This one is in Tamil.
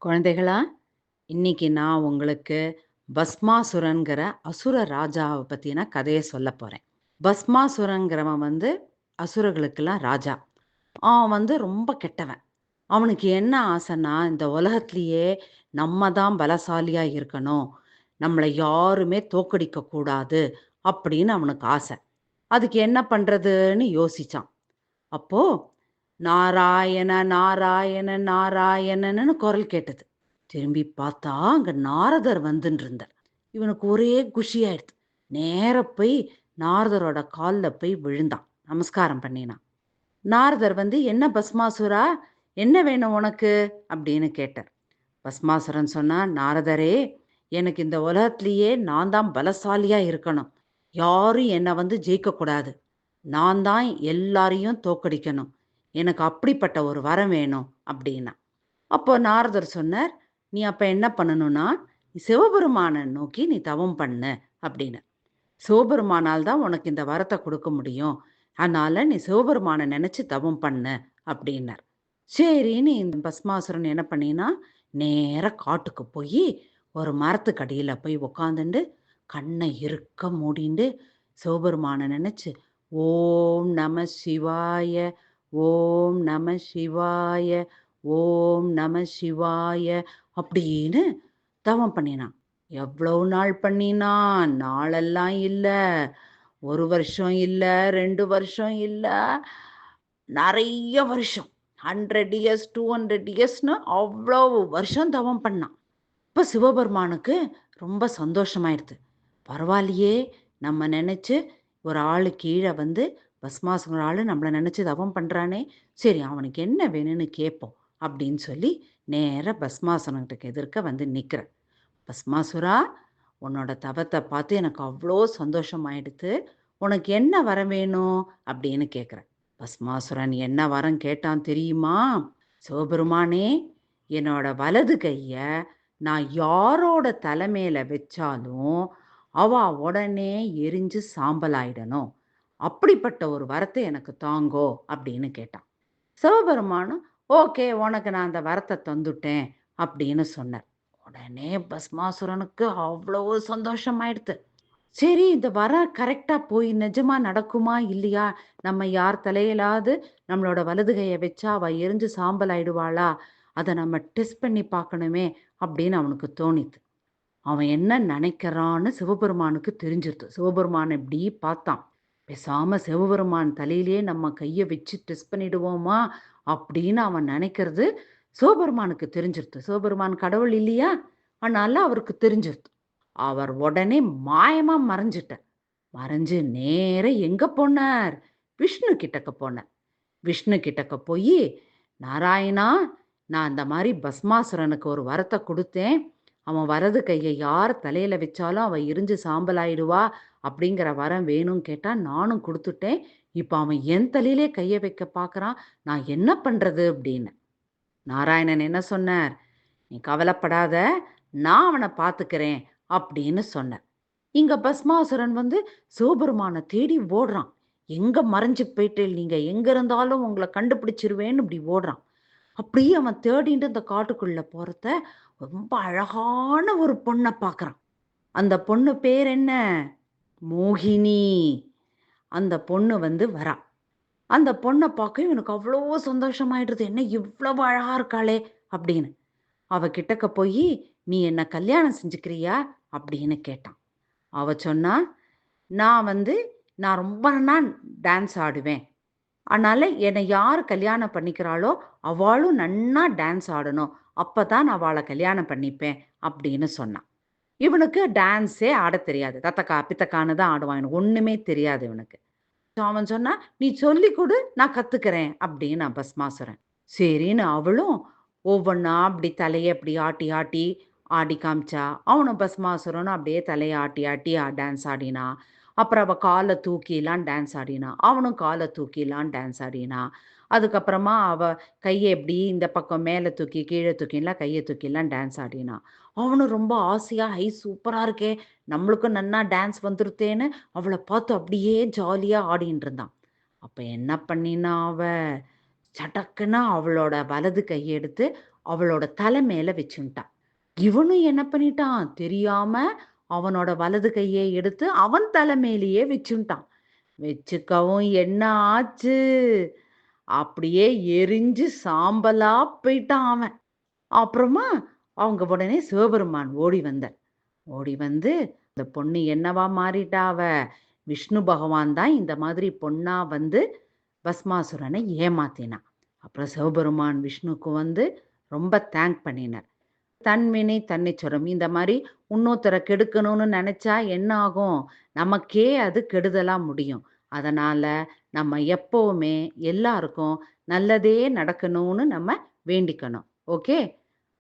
குழந்தைகளா, இன்னைக்கு நான் உங்களுக்கு பஸ்மாசுரன்கிற அசுர ராஜாவ பத்தின கதைய சொல்லப் போறேன். பஸ்மாசுரன்கிறவன் அசுரர்களுக்கெல்லாம் ராஜா. அவன் ரொம்ப கெட்டவன். அவனுக்கு என்ன ஆசைன்னா, இந்த உலகத்திலேயே நம்ம தான் பலசாலியா இருக்கணும். நம்மள யாருமே தோற்கடிக்கக் கூடாது அப்படின்னு அவனுக்கு ஆசை. அதுக்கு என்ன பண்றதுன்னு யோசிச்சான். அப்போ நாராயண நாராயண நாராயணன்னு குரல் கேட்டது. திரும்பி பார்த்தா அங்க நாரதர் வந்துன்ருந்தார். இவனுக்கு ஒரே குஷியாயிடுத்து. நேரா போய் நாரதரோட கால்ல போய் விழுந்தான். நமஸ்காரம் பண்ணினான். நாரதர் "என்ன பஸ்மாசுரா? என்ன வேணும் உனக்கு?" அப்படின்னு கேட்டார். பஸ்மாசுரன் சொன்னான், "நாரதரே, எனக்கு இந்த உலகத்திலேயே நான் தான் பலசாலியா இருக்கணும். யாரும் என்ன ஜெயிக்கக்கூடாது. நான் தான் எல்லாரையும் தோற்கடிக்கணும். எனக்கு அப்படிப்பட்ட ஒரு வரம் வேணும்." அப்படின்னா. அப்போ நாரதர் சொன்னார், "நீ அப்ப என்ன பண்ணணும்னா, நீ சிவபெருமான நோக்கி நீ தவம் பண்ணு" அப்படின்னு. "சிவபெருமானால் தான் உனக்கு இந்த வரத்த குடுக்க முடியும். அதனால நீ சிவபெருமான நெனச்சு தவம் பண்ணு" அப்படின்னார். சரின்னு இந்த பஸ்மாசுரன் என்ன பண்ணினான், நேரா காட்டுக்கு போயி, ஒரு மரத்துக்கடியில போய் உக்காந்துண்டு, கண்ண இறுக்க மூடிண்டு, சிவபெருமான நெனச்சு, "ஓம் நம சிவாய, ஓம் நம சிவாய, ஓம் நம சிவாய" அப்படின்னு தவம் பண்ணினான். எவ்வளவு நாள் பண்ணினான்? நாளெல்லாம் இல்ல. 1 வருஷம் இல்ல, 2 வருஷம் இல்ல. நெறைய வருஷம். 100 இயர்ஸ், 200 இயர்ஸ்ன்னு அவ்வளவு வருஷம் தவம் பண்ணான். இப்ப சிவபெருமானுக்கு ரொம்ப சந்தோஷமாயிடுத்து. பரவாயில்லையே! நம்ம நெனச்சு ஒரு ஆளு கீழ பஸ்மாசுர ஆளு நம்மள நெனச்சு தவம் பண்றானே! சரி அவனுக்கு என்ன வேணும்னு கேட்போம். அப்படின்னு சொல்லி நேரா பஸ்மாசுரன்கிட்ட எதிர்க்க நிக்கிறேன். "பஸ்மாசுரா! உன்னோட தவத்த பார்த்து எனக்கு அவ்ளோ சந்தோஷமாயிடுத்து. உனக்கு என்ன வரம் வேணும்?" அப்படின்னு கேட்கிறேன். பஸ்மாசுரன் என்ன வரம் கேட்டான் தெரியுமா? "சிவபெருமானே! என்னோட வலது கைய நான் யாரோட தலை மேல வச்சாலும், அவ உடனே எரிஞ்சு சாம்பல் ஆயிடணும். அப்படிப்பட்ட ஒரு வரத்த எனக்கு தாங்கோ" அப்படின்னு கேட்டான். சிவபெருமானும், "ஓகே, உனக்கு நான் அந்த வரத்த தந்துட்டேன்" அப்படின்னு சொன்னார். உடனே பஸ்மாசுரனுக்கு அவ்வளவு சந்தோஷமாயிடுத்து. சரி, இந்த வரம் கரெக்ட்டா போய் நிஜமா நடக்குமா? இல்லையா? நம்ம யார் தலையிலாவது நம்மளோட வலது கைய வச்சா அவ எரிஞ்சு சாம்பல் ஆயிடுவாளா? அத நம்ம டெஸ்ட் பண்ணி பார்க்கணுமே! அப்படின்னு அவனுக்கு தோணித்து. அவன் என்ன நெனைக்கிறான்னு சிவபெருமானுக்கு தெரிஞ்சிருத்து. சிவபெருமான் இப்படி பார்த்தான். பேசாம சிவபெருமான் தலையிலேயே நம்ம கைய வச்சு டெஸ்ட் பண்ணிடுவோமா? அப்படின்னு அவன் நெனைக்கிறது சிவபெருமானுக்கு தெரிஞ்சிருத்து. சிவபெருமான் கடவுள் இல்லையா? அதனால அவருக்கு தெரிஞ்சிருத்து. அவர் உடனே மாயமா மறைஞ்சிட்டார். மறைஞ்சு நேரா எங்க போனார்? விஷ்ணு கிட்டக்க போனார். விஷ்ணு கிட்டக்க போயி, "நாராயணா, நான் இந்த மாரி பஸ்மாசுரனுக்கு ஒரு வரத்த குடுத்தேன். அவன் வலது கைய யார் தலையில வச்சாலும் அவ எரிஞ்சு சாம்பல் ஆயிடுவா. அப்படிங்கிற வரம் வேணும்னு கேட்டா, நானும் குடுத்துட்டேன். இப்ப அவன் என் தலையிலே கைய வைக்க பார்க்குறான். நான் என்ன பண்றது?" அப்படின்னு. நாராயணன் என்ன சொன்னார்? "நீ கவலைப்படாத. நான் அவன பார்த்துக்கிறேன்" அப்படின்னு சொன்னார். இங்க பஸ்மாசுரன் சிவபெருமான தேடி ஓடுறான். "எங்க மறைஞ்சு போயிட்டேள் நீங்க? எங்க இருந்தாலும் உங்கள கண்டுபிடிச்சிருவேன்னு" இப்படி ஓடுறான். அப்படியே அவன் தேடிண்டு அந்த காட்டுக்குள்ள போறத, ரொம்ப அழகான ஒரு பொண்ண பார்க்குறான். அந்த பொண்ணு பேர் என்ன? மோகினி. அந்த பொண்ணு வரா. அந்த பொண்ண பார்க்க இவனுக்கு அவ்வளோ சந்தோஷமாயிடுது. "என்ன இவ்வளவு அழகா இருக்காளே!" அப்படின்னு. அவ கிட்டக்க போயி, "நீ என்ன கல்யாணம் செஞ்சுக்கிறியா?" அப்படின்னு கேட்டான். அவ சொன்னா, "நான் நான் ரொம்ப நன்னா டான்ஸ் ஆடுவேன். அதனால என்ன யார் கல்யாணம் பண்ணிக்கிறாளோ, அவளும் நன்னா டான்ஸ் ஆடணும். அப்பதான் நான் அவள கல்யாணம் பண்ணிப்பேன்" அப்படின்னு சொன்னான். இவனுக்கு டான்ஸே ஆடத் தெரியாது. தத்தக்கா, பித்தக்கான்னு தான் ஆடுவான். இவனுக்கு ஒண்ணுமே தெரியாது இவனுக்கு. அவன் சொன்னான், "நீ சொல்லிக் குடு, நான் கத்துக்கிறேன்" அப்படின்னான் பஸ்மாசுரன். சரின்னு அவளும் ஒவ்வொன்னா அப்படி தலைய அப்படி ஆட்டி, ஆட்டி ஆடி காமிச்சா. அவனும் பஸ்மாசுரனும் அப்படியே தலைய ஆட்டி, ஆட்டி டான்ஸ் ஆடினான். அப்புறம் அவ கால தூக்கிலாம் டான்ஸ் ஆடினான். அவனும் கால தூக்கிலாம் டான்ஸ் ஆடினான். அதுக்கப்புறமா அவ கைய இப்படி இந்த பக்கம் மேல தூக்கி, கீழ தூக்கிலாம் கைய தூக்கிலாம் டான்ஸ் ஆடினான். அவனும் ரொம்ப ஆசையா, "ஐ சூப்பரா இருக்கே! நம்மளுக்கும் நன்னா டான்ஸ் வந்துருத்தேன்னு" அவள பார்த்து அப்படியே ஜாலியா ஆடின்னு இருந்தான். அப்ப என்ன பண்ணினா அவ, சடக்குன்னு அவளோட வலது கைய எடுத்து அவளோட தலை மேல வச்சுன்ட்டான். இவனும் என்ன பண்ணிட்டான், தெரியாம அவனோட வலது கைய எடுத்து அவன் தலை மேலேயே வச்சுன்ட்டான். வச்சுக்கவும் என்ன ஆச்சு? அப்படியே எரிஞ்சு சாம்பலா போயிட்டான் அவன். அப்புறமா அவங்க உடனே சிவபெருமான் ஓடி வந்தார். ஓடி வந்து, "இந்த பொண்ணு என்னவா மாறிட்டா அவ? விஷ்ணு பகவான் தான் இந்த மாதிரி பொண்ணா வந்து பஸ்மாசுரனை ஏமாத்தினான்." அப்புறம் சிவபெருமான் விஷ்ணுவுக்கு வந்து ரொம்ப தேங்க் பண்ணினார். தன்வினை தன்னிச்சரம். இந்த மாரி இன்னொருத்தர கெடுக்கணும்னு நெனச்சா என்ன ஆகும்? நமக்கே அது கெடுதலா முடியும். அதனால நம்ம எப்பவுமே எல்லாருக்கும் நல்லதே நடக்கணும்னு நம்ம வேண்டிக்கணும். ஓகே?